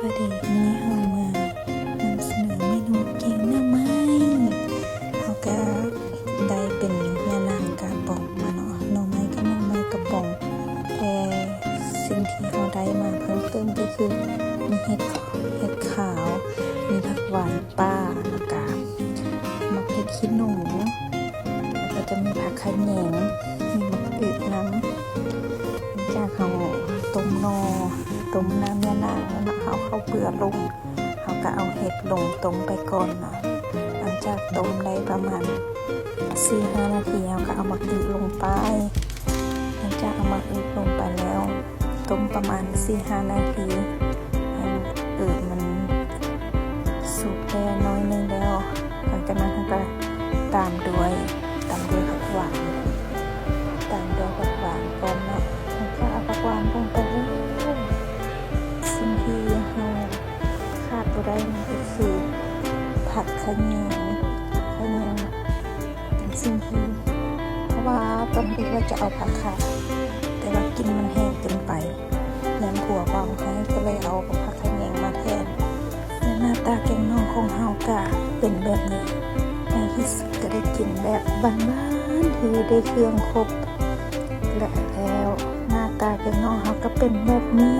ประเดี๋ยวนี้เฮามานำเสนอเมนูแกงหน่อไม้เฮาก็ได้เป็นแม่นางกาป่องมาเนาะหน่อไม้ก็หน่อไม้กระป๋องแต่สิ่งที่เฮาได้มาเพิ่มเติมก็คือมีเห็ดขาวมีผักหวานป่าแล้วก็มะเขือขี้หนูแล้วก็จะมีผักขะแหยงมีมะกรูดน้ำจากเขาต้มน้ำยานางแล้วมาเอาข้าวเปลือกลงเขาก็เอาเห็ดลงต้มไปก่อนเนาะหลังจากต้มได้ประมาณ 4-5 นาทีเขาก็เอามะกรูดลงไปหลังจากเอามะกรูดลงไปแล้วต้มประมาณ 4-5 นาทีให้มันสุกแค่น้อยนึงแล้วหลังจากนั้นเขาก็ตามด้วยผักหวานก่อนเนาะแล้วก็เอาผักหวานลงไปเรื่อยๆสิ่งที่เราขาดบ่ได้นั่นก็คือผักขะแหยงเป็นสิ่งที่เพราะว่าตอนนี้ว่าจะเอาผักขาแต่ว่ากินมันแห้งเกินไปแล้วผัววางให้ก็เลยเอาผักขะแยงมาแทนและหน้าตาแกงน่องของเฮากะเป็นแบบนี้ในที่สุดก็ได้กินแบบบ้านๆที่ได้เครื่องครบแล้วหน้าตาแกงน่องเฮาก็เป็นแบบนี้